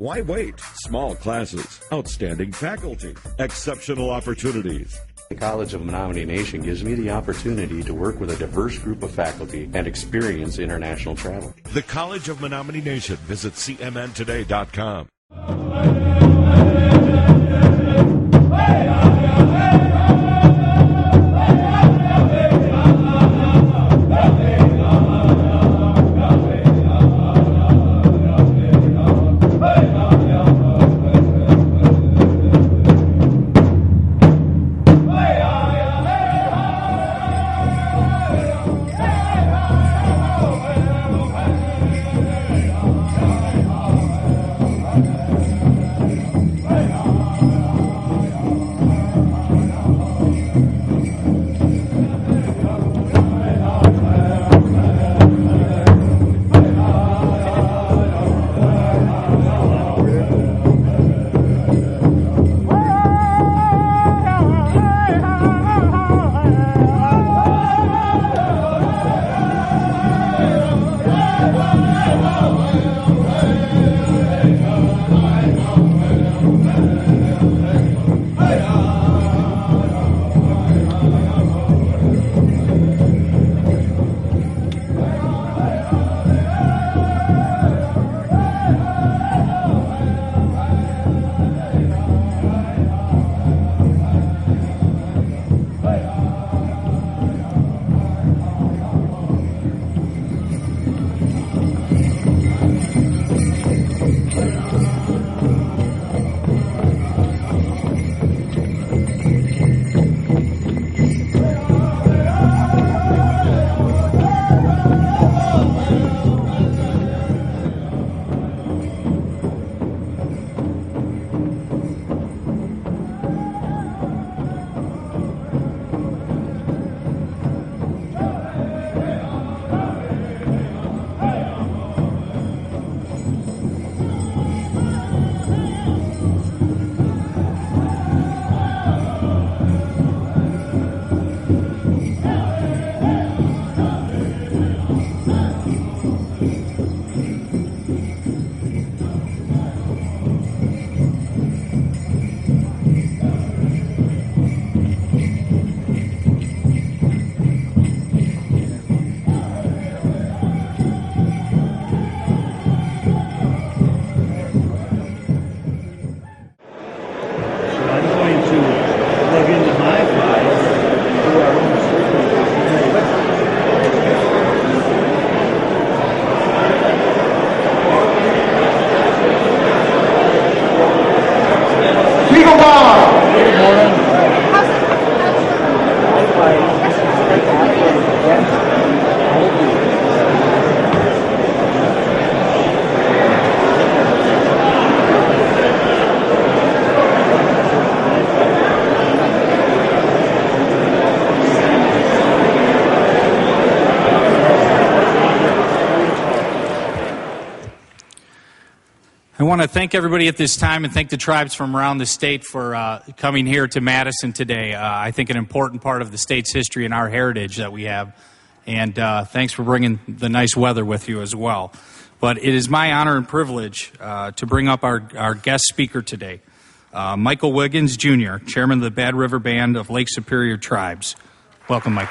Why wait? Small classes, outstanding faculty, exceptional opportunities. The College of Menominee Nation gives me the opportunity to work with a diverse group of faculty and experience international travel. The College of Menominee Nation. Visit cmntoday.com. I want to thank everybody at this time and thank the tribes from around the state for coming here to Madison today. I think an important part of the state's history and our heritage that we have. And thanks for bringing the nice weather with you as well. But it is my honor and privilege to bring up our guest speaker today, Michael Wiggins, Jr., Chairman of the Bad River Band of Lake Superior Tribes. Welcome, Mike.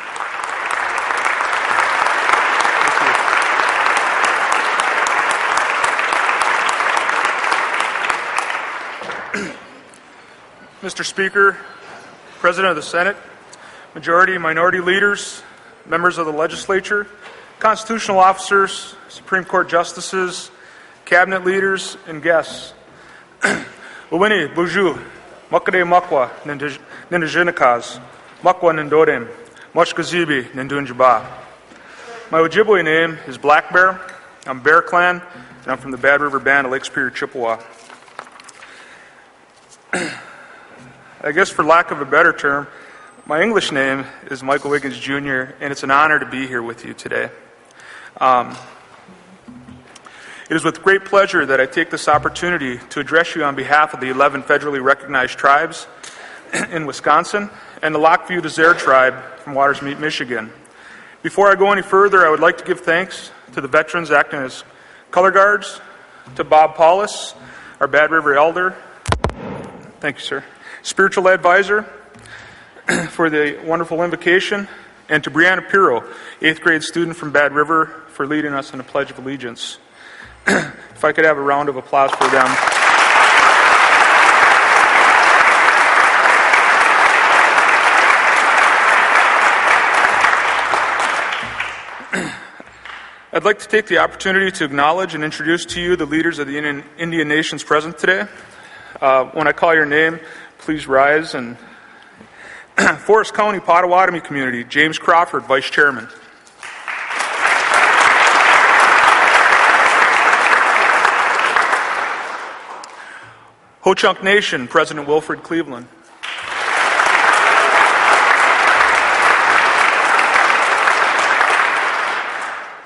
Mr. Speaker, President of the Senate, majority and minority leaders, members of the legislature, constitutional officers, Supreme Court justices, cabinet leaders, and guests. Uwini buju, makade makwa nindajinikaz, makwa nindodem, moshkazibi nindunjaba. My Ojibwe name is Black Bear. I'm Bear Clan, and I'm from the Bad River Band of Lake Superior, Chippewa. I guess for lack of a better term, my English name is Michael Wiggins, Jr., and it's an honor to be here with you today. It is with great pleasure that I take this opportunity to address you on behalf of the 11 federally recognized tribes in Wisconsin and the Lockview Desert tribe from Watersmeet, Michigan. Before I go any further, I would like to give thanks to the veterans acting as color guards, to Bob Paulus, our Bad River elder. Thank you, sir. Spiritual advisor for the wonderful invocation, and to Brianna Pirro, 8th grade student from Bad River, for leading us in the Pledge of Allegiance. If I could have a round of applause for them. I'd like to take the opportunity to acknowledge and introduce to you the leaders of the Indian nations present today. When I call your name, please rise. And Forest County Potawatomi Community, James Crawford, Vice Chairman. Ho-Chunk Nation, President Wilfred Cleveland.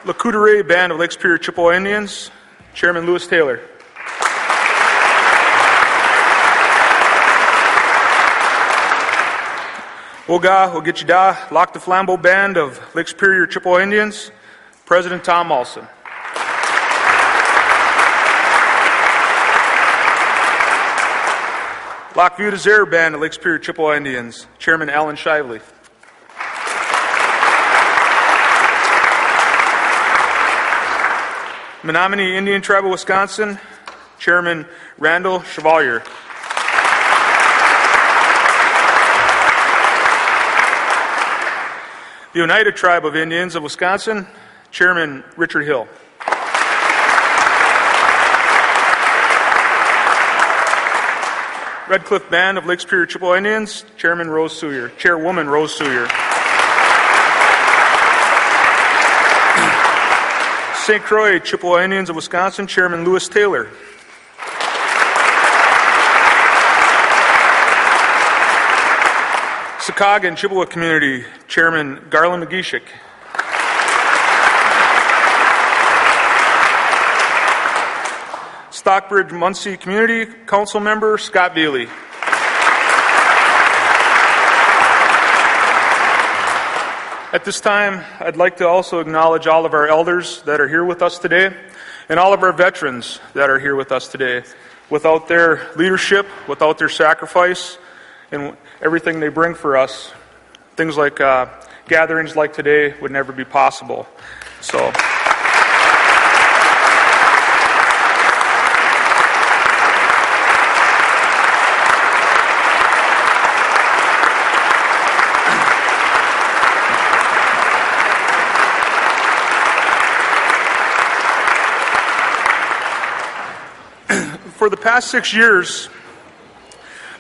Lakoutere Band of Lake Superior Chippewa Indians, Chairman Lewis Taylor. Oga Ogichida Lac de Flambeau Band of Lake Superior Chippewa Indians, President Tom Olson. Lac Vieux des Airs Band of Lake Superior Chippewa Indians, Chairman Alan Shively. Menominee Indian Tribe of Wisconsin, Chairman Randall Chevalier. The United Tribe of Indians of Wisconsin, Chairman Richard Hill. Red Cliff Band of Lake Superior Chippewa Indians, Chairwoman Rose Sawyer. St. Croix Chippewa Indians of Wisconsin, Chairman Lewis Taylor. Sikagan Chippewa Community, Chairman Garland McGeeshik. Stockbridge Muncie Community Council Member Scott Veely. At this time, I'd like to also acknowledge all of our elders that are here with us today, and all of our veterans that are here with us today. Without their leadership, without their sacrifice, and everything they bring for us, things like gatherings like today would never be possible. So. For the past 6 years,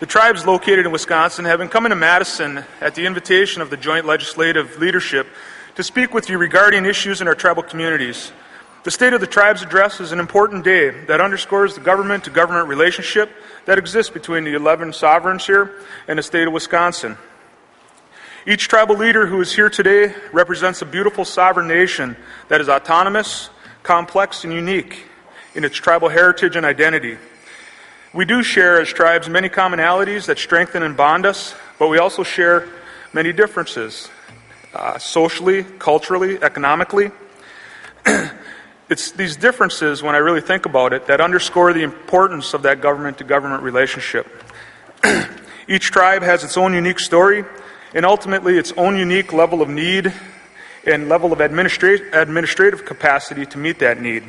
the tribes located in Wisconsin have been coming to Madison at the invitation of the Joint Legislative Leadership to speak with you regarding issues in our tribal communities. The State of the Tribes Address is an important day that underscores the government-to-government relationship that exists between the 11 sovereigns here and the state of Wisconsin. Each tribal leader who is here today represents a beautiful sovereign nation that is autonomous, complex, and unique in its tribal heritage and identity. We do share as tribes many commonalities that strengthen and bond us, but we also share many differences, socially, culturally, economically. It's these differences, when I really think about it, that underscore the importance of that government-to-government relationship. Each tribe has its own unique story, and ultimately its own unique level of need and level of administrative capacity to meet that need.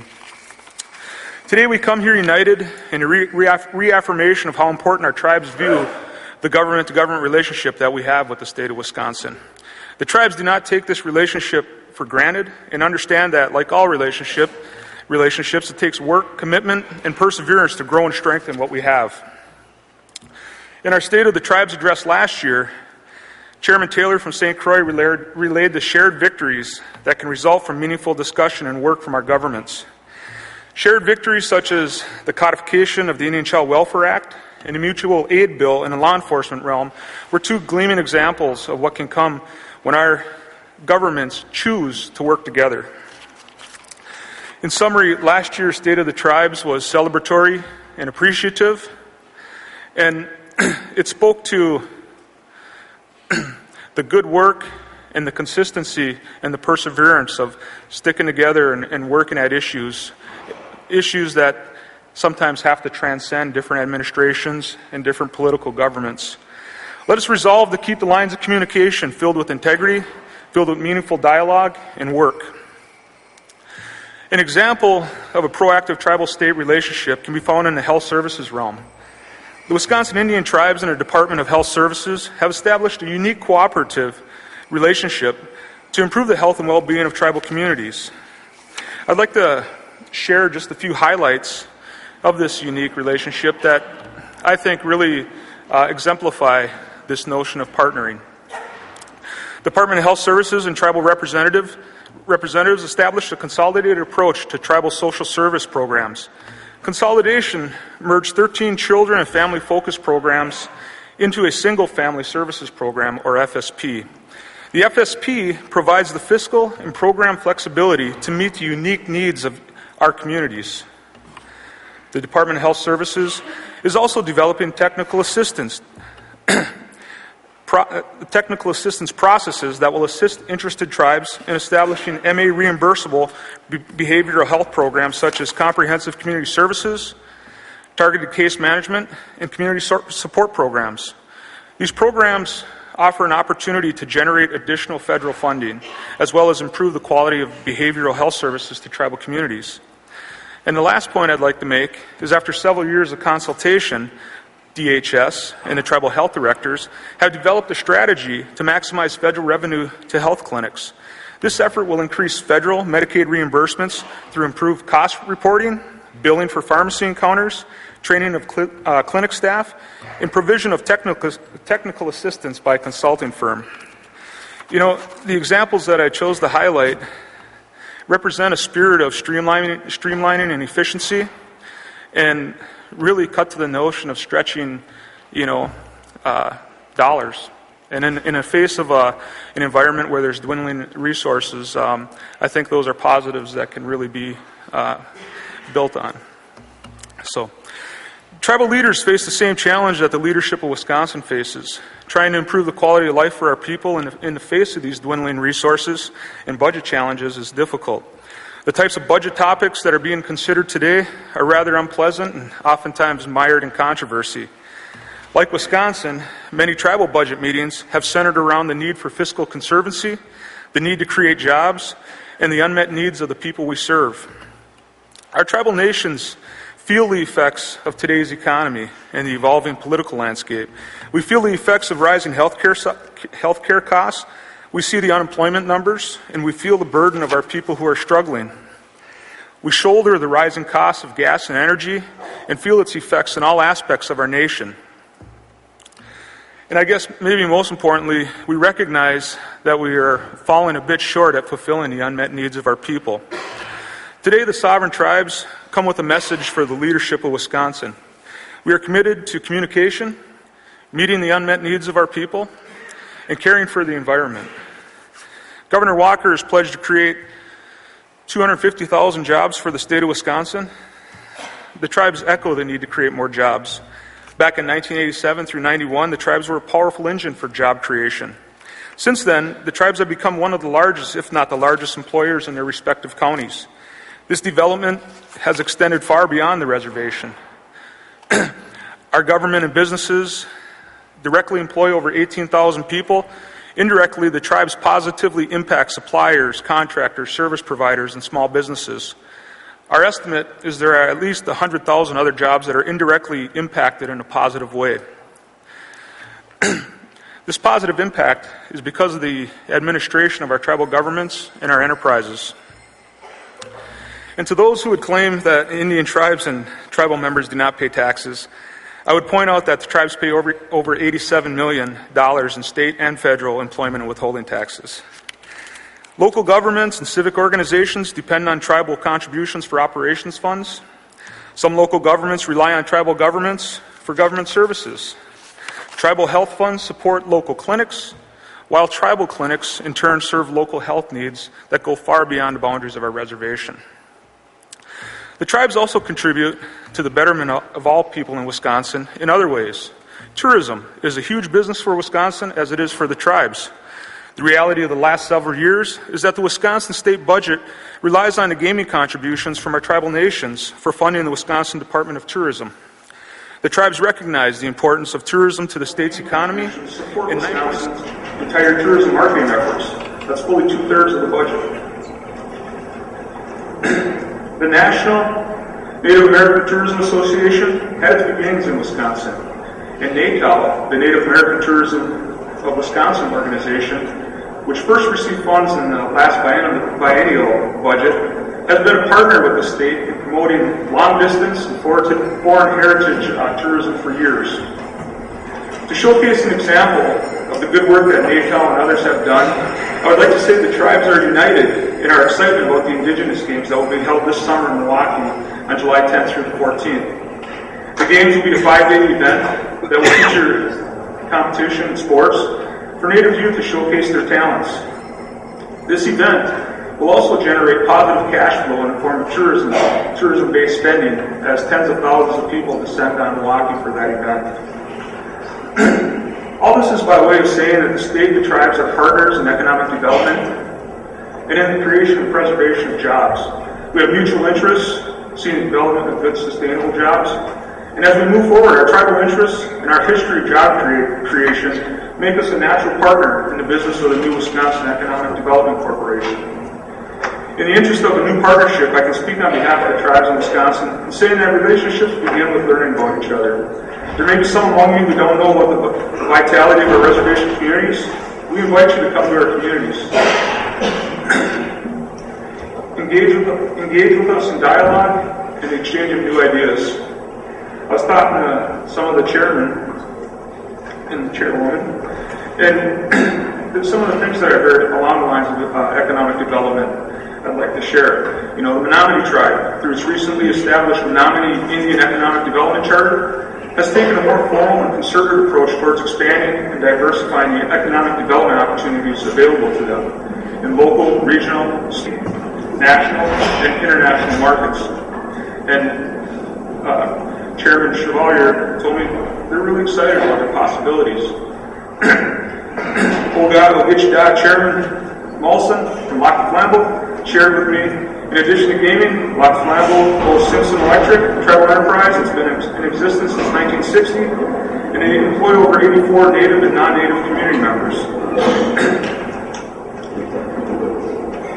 Today we come here united in a reaffirmation of how important our tribes view the government-to-government relationship that we have with the state of Wisconsin. The tribes do not take this relationship for granted and understand that, like all relationships, it takes work, commitment, and perseverance to grow and strengthen what we have. In our State of the Tribes address last year, Chairman Taylor from St. Croix relayed the shared victories that can result from meaningful discussion and work from our governments. Shared victories such as the codification of the Indian Child Welfare Act and the Mutual Aid Bill in the law enforcement realm were two gleaming examples of what can come when our governments choose to work together. In summary, last year's State of the Tribes was celebratory and appreciative, and it spoke to the good work and the consistency and the perseverance of sticking together and working at issues that sometimes have to transcend different administrations and different political governments. Let us resolve to keep the lines of communication filled with integrity, filled with meaningful dialogue and work. An example of a proactive tribal-state relationship can be found in the health services realm. The Wisconsin Indian Tribes and the Department of Health Services have established a unique cooperative relationship to improve the health and well-being of tribal communities. I'd like to share just a few highlights of this unique relationship that I think really exemplify this notion of partnering. Department of Health Services and tribal representatives established a consolidated approach to tribal social service programs. Consolidation merged 13 children and family-focused programs into a single family services program, or FSP. The FSP provides the fiscal and program flexibility to meet the unique needs of our communities. The Department of Health Services is also developing technical assistance processes that will assist interested tribes in establishing MA reimbursable behavioral health programs such as comprehensive community services, targeted case management, and community support programs. These programs offer an opportunity to generate additional federal funding, as well as improve the quality of behavioral health services to tribal communities. And the last point I'd like to make is after several years of consultation, DHS and the tribal health directors have developed a strategy to maximize federal revenue to health clinics. This effort will increase federal Medicaid reimbursements through improved cost reporting, billing for pharmacy encounters, training of clinic staff, and provision of technical assistance by a consulting firm. You know, the examples that I chose to highlight represent a spirit of streamlining and efficiency, and really cut to the notion of stretching, dollars. And in the face of an environment where there's dwindling resources, I think those are positives that can really be built on. So, tribal leaders face the same challenge that the leadership of Wisconsin faces, trying to improve the quality of life for our people in the face of these dwindling resources and budget challenges is difficult. The types of budget topics that are being considered today are rather unpleasant and oftentimes mired in controversy. Like Wisconsin, many tribal budget meetings have centered around the need for fiscal conservancy, the need to create jobs, and the unmet needs of the people we serve. Our tribal nations feel the effects of today's economy and the evolving political landscape. We feel the effects of rising healthcare costs. We see the unemployment numbers, and we feel the burden of our people who are struggling. We shoulder the rising costs of gas and energy and feel its effects in all aspects of our nation. And I guess maybe most importantly, we recognize that we are falling a bit short at fulfilling the unmet needs of our people. Today, the sovereign tribes come with a message for the leadership of Wisconsin. We are committed to communication, meeting the unmet needs of our people, and caring for the environment. Governor Walker has pledged to create 250,000 jobs for the state of Wisconsin. The tribes echo the need to create more jobs. Back in 1987 through 91, the tribes were a powerful engine for job creation. Since then, the tribes have become one of the largest, if not the largest, employers in their respective counties. This development has extended far beyond the reservation. Our government and businesses directly employ over 18,000 people. Indirectly, the tribes positively impact suppliers, contractors, service providers, and small businesses. Our estimate is there are at least 100,000 other jobs that are indirectly impacted in a positive way. This positive impact is because of the administration of our tribal governments and our enterprises. And to those who would claim that Indian tribes and tribal members do not pay taxes, I would point out that the tribes pay over $87 million in state and federal employment and withholding taxes. Local governments and civic organizations depend on tribal contributions for operations funds. Some local governments rely on tribal governments for government services. Tribal health funds support local clinics, while tribal clinics in turn serve local health needs that go far beyond the boundaries of our reservation. The tribes also contribute to the betterment of all people in Wisconsin in other ways. Tourism is a huge business for Wisconsin as it is for the tribes. The reality of the last several years is that the Wisconsin state budget relies on the gaming contributions from our tribal nations for funding the Wisconsin Department of Tourism. The tribes recognize the importance of tourism to the state's economy and Wisconsin's entire tourism marketing efforts. That's fully 2/3 of the budget. The National Native American Tourism Association had its beginnings in Wisconsin, and NATOW, the Native American Tourism of Wisconsin organization, which first received funds in the last biennial budget, has been a partner with the state in promoting long-distance and foreign heritage tourism for years. To showcase an example of the good work that NATOW and others have done, I would like to say the tribes are united in our excitement about the Indigenous Games that will be held this summer in Milwaukee on July 10th through the 14th. The Games will be a 5-day event that will feature competition and sports for Native youth to showcase their talents. This event will also generate positive cash flow in the form of tourism-based spending, as tens of thousands of people descend on Milwaukee for that event. All this is by way of saying that the state and the tribes are partners in economic development and in the creation and preservation of jobs. We have mutual interests, seeing the development of good, sustainable jobs. And as we move forward, our tribal interests and our history of job creation make us a natural partner in the business of the new Wisconsin Economic Development Corporation. In the interest of a new partnership, I can speak on behalf of the tribes in Wisconsin and say that relationships begin with learning about each other. There may be some among you who don't know what the vitality of our reservation communities. We invite you to come to our communities. Engage with us in dialogue and the exchange of new ideas. I was talking to some of the chairmen and the chairwoman, and some of the things that I heard along the lines of economic development I'd like to share. You know, the Menominee tribe, through its recently established Menominee Indian Economic Development Charter, has taken a more formal and concerted approach towards expanding and diversifying the economic development opportunities available to them in local, regional, state, national, and international markets. And Chairman Chevalier told me they're really excited about the possibilities. Chairman Molson from Lockheed Flambeau shared with me, in addition to gaming, Lockheed Flambeau owns Simpson Electric, travel enterprise. It's been in existence since 1960, and they employ over 84 native and non-native community members.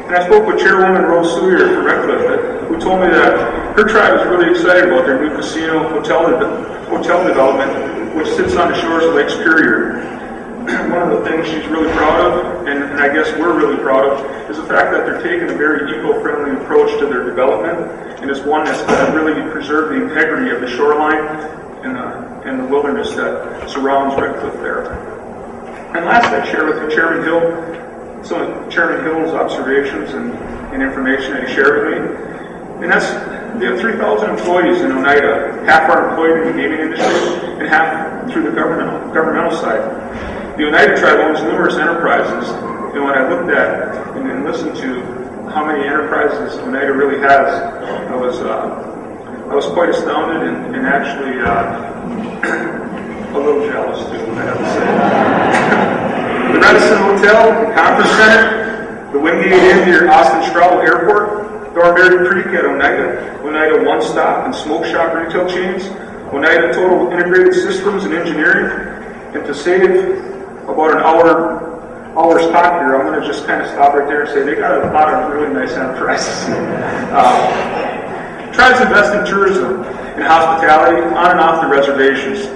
And I spoke with Chairwoman Rose Sawyer from Redcliffe, who told me that her tribe is really excited about their new casino hotel development, which sits on the shores of Lake Superior. One of the things she's really proud of, and I guess we're really proud of, is the fact that they're taking a very eco-friendly approach to their development, and it's one that's going to really preserve the integrity of the shoreline and the wilderness that surrounds Redcliffe there. And last, I'd share with you Chairman Hill, some of Chairman Hill's observations and information that he shared with me. And that's, they have 3,000 employees in Oneida. Half are employed in the gaming industry and half through the governmental side. The Oneida tribe owns numerous enterprises, and when I looked at and listened to how many enterprises Oneida really has, I was quite astounded and actually a little jealous too, I have to say. The Madison Hotel, the Conference Center, the Wingate Inn near Austin-Straubel Airport, Thornberry Creek at Oneida One-Stop and Smoke Shop retail chains, Oneida Total Integrated Systems and Engineering, and to save about an hour's talk here, I'm going to just kind of stop right there and say they got a lot of really nice enterprises. Tribes invest in tourism and hospitality on and off the reservations.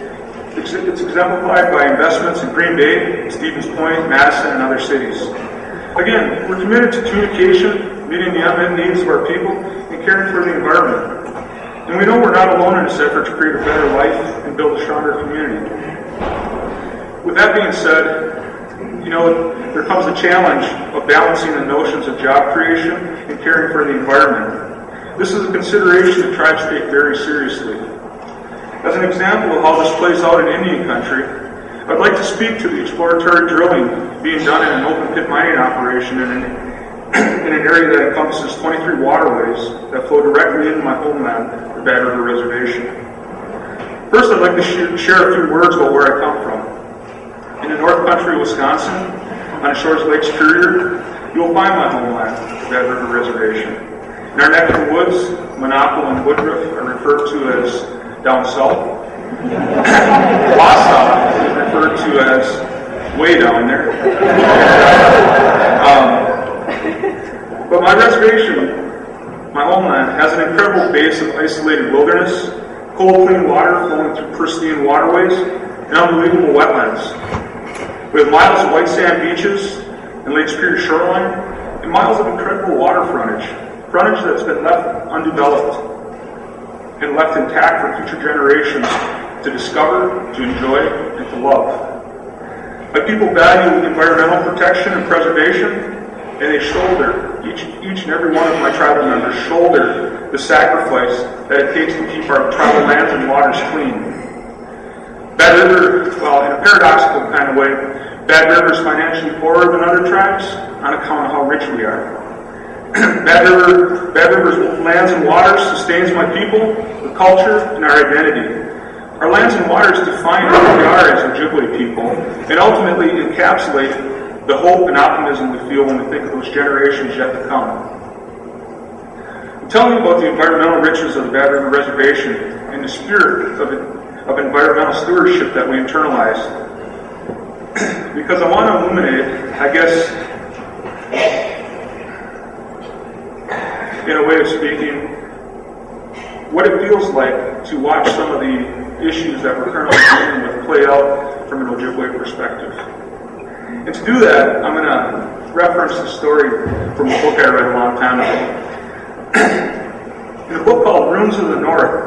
It's exemplified by investments in Green Bay, Stevens Point, Madison, and other cities. Again, we're committed to communication, meeting the unmet needs of our people, and caring for the environment. And we know we're not alone in this effort to create a better life and build a stronger community. With that being said, you know, there comes the challenge of balancing the notions of job creation and caring for the environment. This is a consideration the tribes take very seriously. As an example of how this plays out in Indian country, I'd like to speak to the exploratory drilling being done in an open pit mining operation in an area that encompasses 23 waterways that flow directly into my homeland, the Bad River Reservation. First, I'd like to share a few words about where I come from. In the North Country of Wisconsin, on the shores of Lake Superior, you will find my homeland, the Bad River Reservation. In our neck of the woods, Monopoly and Woodruff are referred to as down south. Wausau is referred to as way down there. But my reservation, my homeland, has an incredible base of isolated wilderness, cold, clean water flowing through pristine waterways, and unbelievable wetlands. We have miles of white sand beaches and Lake Superior shoreline, and miles of incredible water frontage that's been left undeveloped and left intact for future generations to discover, to enjoy, and to love. My people value environmental protection and preservation, and they shoulder, each and every one of my tribal members shoulder the sacrifice that it takes to keep our tribal lands and waters clean. Bad River, well, in a paradoxical kind of way, Bad River is financially poorer than other tribes on account of how rich we are. Bad River's lands and waters sustains my people, the culture, and our identity. Our lands and waters define who we are as Ojibwe people, and ultimately encapsulate the hope and optimism we feel when we think of those generations yet to come. I'm telling you about the environmental riches of the Bad River Reservation and the spirit of environmental stewardship that we internalize. Because I want to illuminate, I guess, in a way of speaking, what it feels like to watch some of the issues that we're currently dealing with play out from an Ojibwe perspective. And to do that, I'm going to reference a story from a book I read a long time ago. In a book called Runes of the North,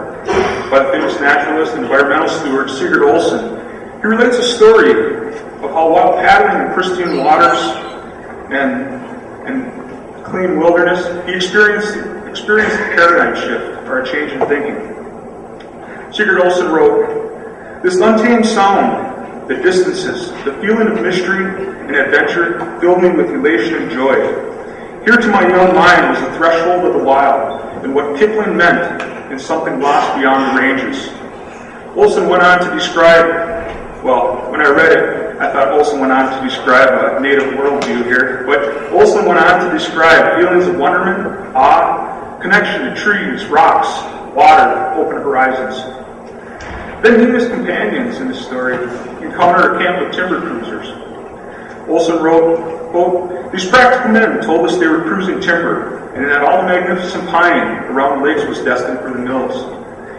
by the famous naturalist and environmental steward Sigurd Olson, he relates a story of how while paddling in pristine waters and clean wilderness, he experienced a paradigm shift, or a change in thinking. Sigurd Olson wrote, "This untamed sound, the distances, the feeling of mystery and adventure filled me with elation and joy. Here to my young mind was the threshold of the wild, and what Kipling meant in something lost beyond the ranges." Olson went on to describe, well, when I read it, I thought Olson went on to describe a native worldview here, but Olson went on to describe feelings of wonderment, awe, connection to trees, rocks, water, open horizons. Then he and his companions in this story encountered a camp of timber cruisers. Olson wrote, quote, "These practical men told us they were cruising timber, and that all the magnificent pine around the lakes was destined for the mills."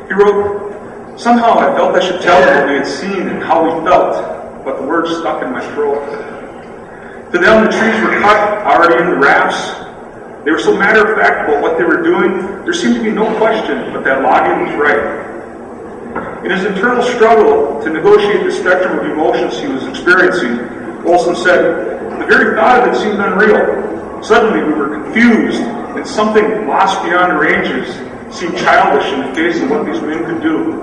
He wrote, "Somehow I felt I should tell them what we had seen and how we felt, but the words stuck in my throat. To them, the trees were cut, already in the rafts. They were so matter-of-fact about what they were doing, there seemed to be no question but that logging was right." In his internal struggle to negotiate the spectrum of emotions he was experiencing, Olson said, "The very thought of it seemed unreal. Suddenly we were confused, and something lost beyond the ranges seemed childish in the face of what these men could do."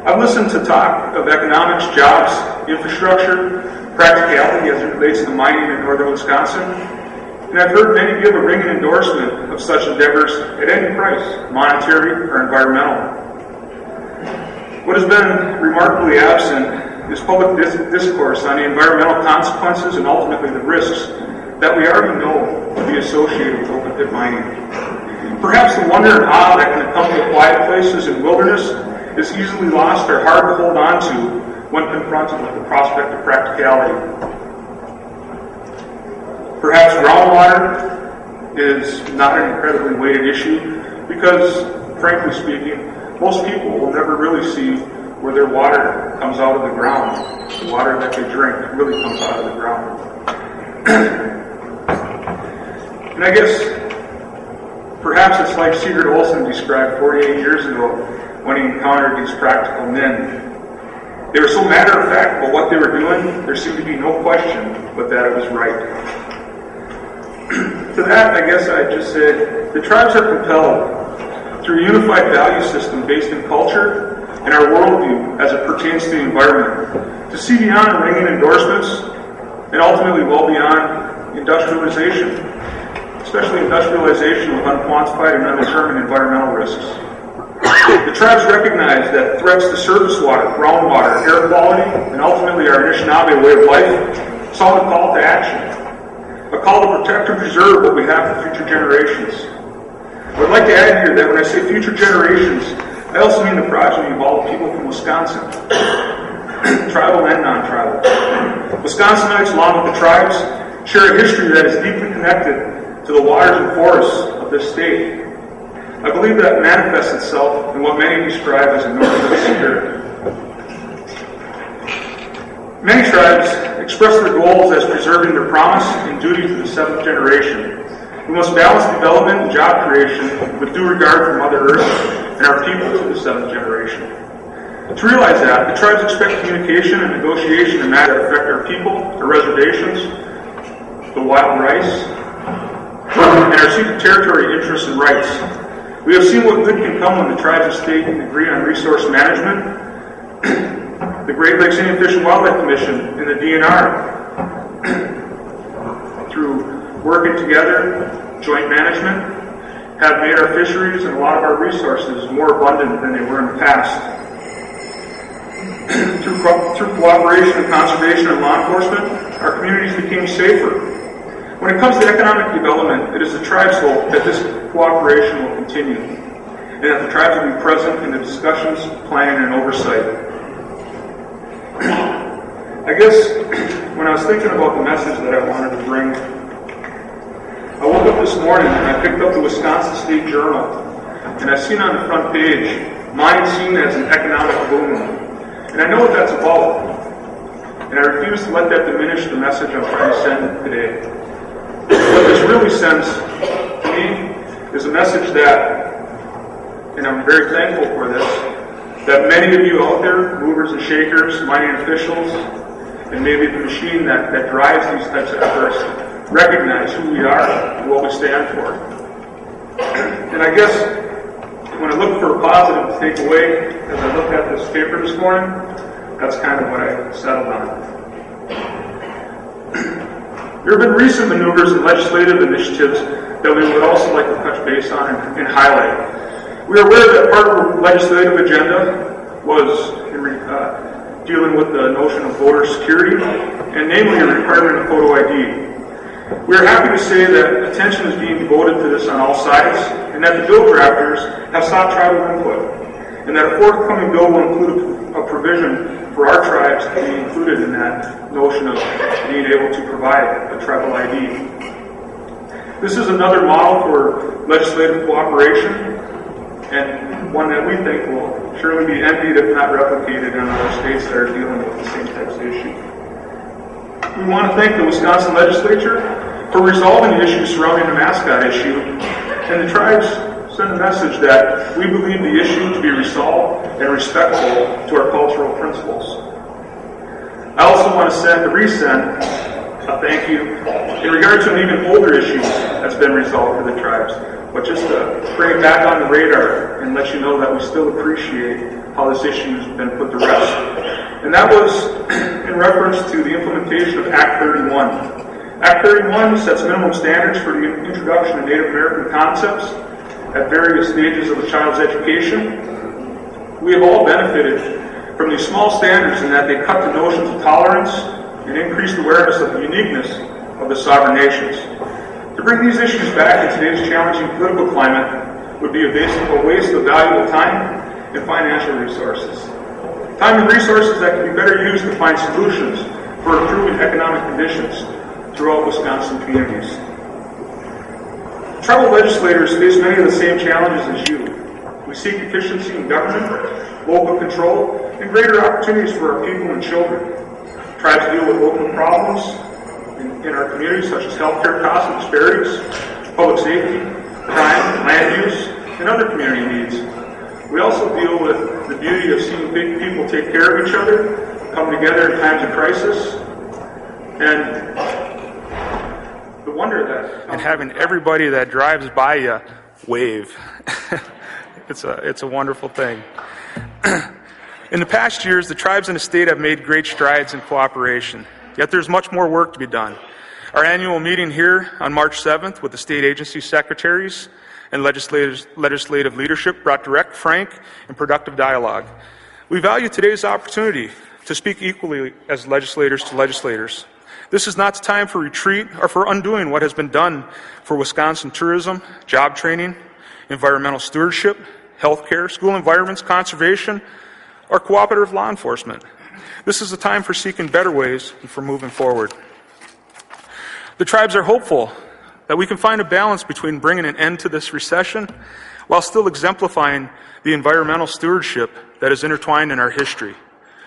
I've listened to talk of economics, jobs, infrastructure, practicality as it relates to mining in northern Wisconsin, and I've heard many give a ringing endorsement of such endeavors at any price, monetary or environmental. What has been remarkably absent is public discourse on the environmental consequences and ultimately the risks that we already know to be associated with open pit mining. Perhaps the wonder and awe that can accompany quiet places and wilderness is easily lost or hard to hold on to when confronted with the prospect of practicality. Perhaps groundwater is not an incredibly weighted issue because, frankly speaking, most people will never really see where their water comes out of the ground. The water that they drink really comes out of the ground. And I guess perhaps it's like Sigurd Olson described 48 years ago when he encountered these practical men. They were so matter-of-fact about what they were doing, there seemed to be no question but that it was right. To that, I guess I'd just say, the tribes are compelled, through a unified value system based in culture and our worldview as it pertains to the environment, to see beyond ringing endorsements and ultimately well beyond industrialization, especially industrialization with unquantified and undetermined environmental risks. The tribes recognize that threats to surface water, groundwater, air quality, and ultimately our Anishinaabe way of life sound a call to action. A call to protect and preserve what we have for future generations. I would like to add here that when I say future generations, I also mean the progeny of all the people from Wisconsin, tribal and non-tribal. Wisconsinites, along with the tribes, share a history that is deeply connected to the waters and forests of this state. I believe that manifests itself in what many describe as a Northwest spirit. Many tribes express their goals as preserving their promise and duty to the seventh generation. We must balance development and job creation with due regard for Mother Earth and our people to the seventh generation. To realize that, the tribes expect communication and negotiation in matters that affect our people, our reservations, the wild rice, and our ceded territory interests and rights. We have seen what good can come when the tribes and state can agree on resource management. The Great Lakes Indian Fish and Wildlife Commission and the DNR, through working together, joint management, have made our fisheries and a lot of our resources more abundant than they were in the past. Through cooperation and conservation and law enforcement, our communities became safer. When it comes to economic development, it is the tribe's hope that this cooperation will continue, and that the tribes will be present in the discussions, planning, and oversight. I guess when I was thinking about the message that I wanted to bring, I woke up this morning and I picked up the Wisconsin State Journal, and I seen on the front page, "Mine seen as an economic boom." And I know what that's about, and I refuse to let that diminish the message I'm trying to send today. What this really sends to me is a message that, and I'm very thankful for this, that many of you out there, movers and shakers, mining officials, and maybe the machine that drives these types of efforts, recognize who we are and what we stand for. And I guess when I look for a positive to take away, as I looked at this paper this morning, that's kind of what I settled on. There have been recent maneuvers and legislative initiatives that we would also like to touch base on and highlight. We are aware that part of the legislative agenda was dealing with the notion of voter security, and namely a requirement of photo ID. We are happy to say that attention is being devoted to this on all sides, and that the bill drafters have sought tribal input, and that a forthcoming bill will include a provision for our tribes to be included in that notion of being able to provide a tribal ID. This is another model for legislative cooperation, and one that we think will surely be envied if not replicated in other states that are dealing with the same types of issues. We want to thank the Wisconsin legislature for resolving the issues surrounding the mascot issue, and the tribes send a message that we believe the issue to be resolved and respectful to our cultural principles. I also want to resend a thank you in regard to an even older issue that's been resolved for the tribes, but just to bring it back on the radar and let you know that we still appreciate how this issue has been put to rest. And that was in reference to the implementation of Act 31. Act 31 sets minimum standards for the introduction of Native American concepts at various stages of a child's education. We have all benefited from these small standards in that they cut the notions of tolerance and increased awareness of the uniqueness of the sovereign nations. To bring these issues back in today's challenging political climate would be a waste of valuable time and financial resources. Time and resources that can be better used to find solutions for improving economic conditions throughout Wisconsin communities. Tribal legislators face many of the same challenges as you. We seek efficiency in government, local control, and greater opportunities for our people and children. Tribes deal with local problems in our communities, such as healthcare costs and disparities, public safety, crime, land use, and other community needs. We also deal with the beauty of seeing big people take care of each other, come together in times of crisis, and the wonder that... And having everybody that drives by you wave. It's a wonderful thing. In the past years, the tribes in the state have made great strides in cooperation, yet there's much more work to be done. Our annual meeting here on March 7th with the state agency secretaries and legislative leadership brought direct, frank, and productive dialogue. We value today's opportunity to speak equally as legislators to legislators. This is not the time for retreat or for undoing what has been done for Wisconsin tourism, job training, environmental stewardship, healthcare, school environments, conservation, or cooperative law enforcement. This is the time for seeking better ways and for moving forward. The tribes are hopeful that we can find a balance between bringing an end to this recession while still exemplifying the environmental stewardship that is intertwined in our history.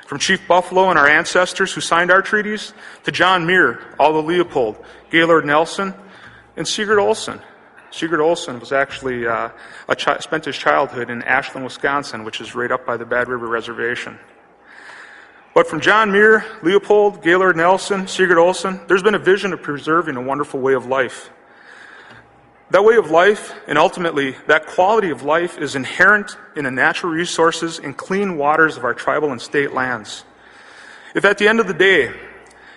From Chief Buffalo and our ancestors who signed our treaties, to John Muir, Aldo Leopold, Gaylord Nelson, and Sigurd Olson. Sigurd Olson was actually spent his childhood in Ashland, Wisconsin, which is right up by the Bad River Reservation. But from John Muir, Leopold, Gaylord Nelson, Sigurd Olson, there's been a vision of preserving a wonderful way of life. That way of life, and ultimately that quality of life, is inherent in the natural resources and clean waters of our tribal and state lands. If at the end of the day,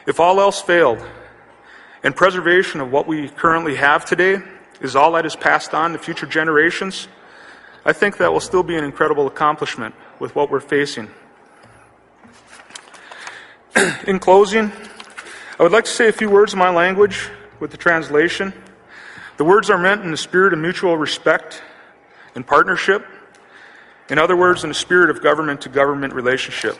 if all else failed, and preservation of what we currently have today is all that is passed on to future generations, I think that will still be an incredible accomplishment with what we're facing. In closing, I would like to say a few words in my language with the translation. The words are meant in the spirit of mutual respect and partnership. In other words, in the spirit of government-to-government relationship.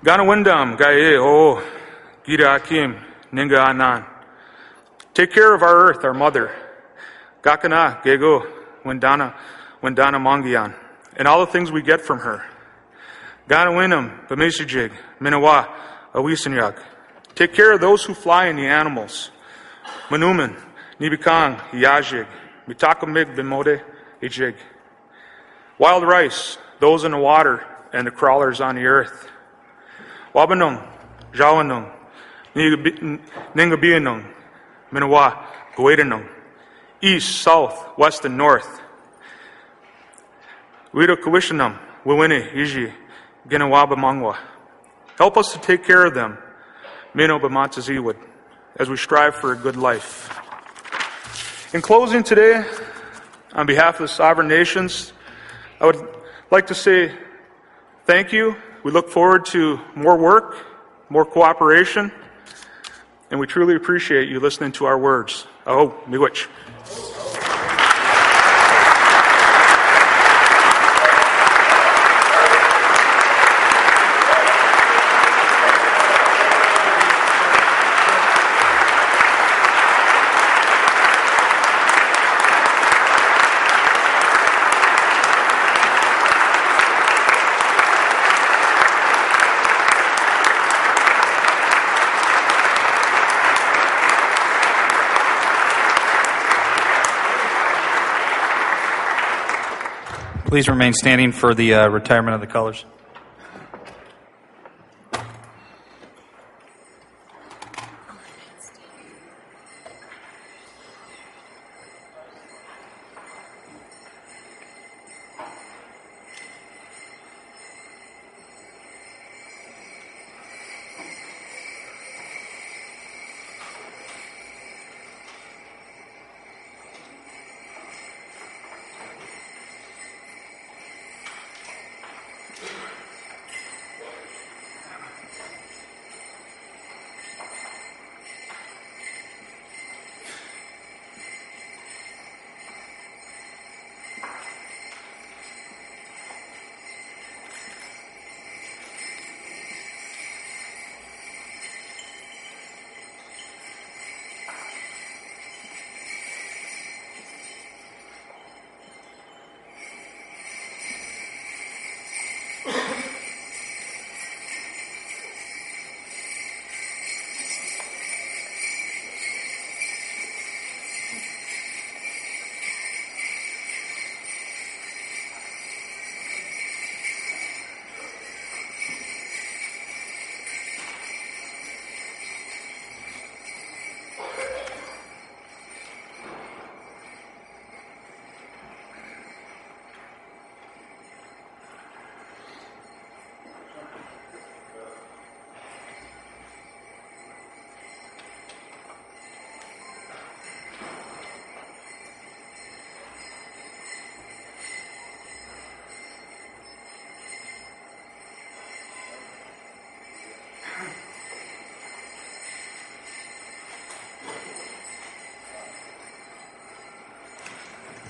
Gana windam gaye o gira akim ninga anan. Take care of our earth, our mother. Gakana gego windana mangian. And all the things we get from her. Gana winam bamisijig minawa awisanyag. Take care of those who fly and the animals. Manuman, Nibikang, Yajig, Mitakamig Bimode, Ejig. Wild rice, those in the water and the crawlers on the earth. Wabanung, Jawanung, Ningabianung, Minawa, Goedanung. East, south, west, and north. Wida Kawishanum, Wiwini, Iji, Ginawaba Mangwa. Help us to take care of them, Mino Bamatzazewid, as we strive for a good life. In closing today, on behalf of the sovereign nations, I would like to say thank you. We look forward to more work, more cooperation, and we truly appreciate you listening to our words. Oh, miigwech. Please remain standing for the retirement of the colors.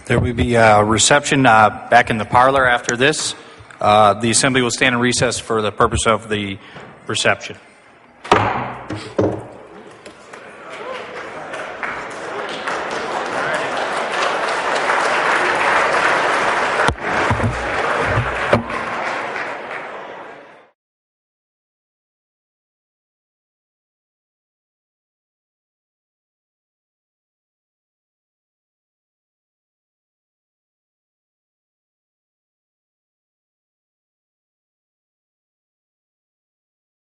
There will be a reception back in the parlor after this. The Assembly will stand in recess for the purpose of the reception.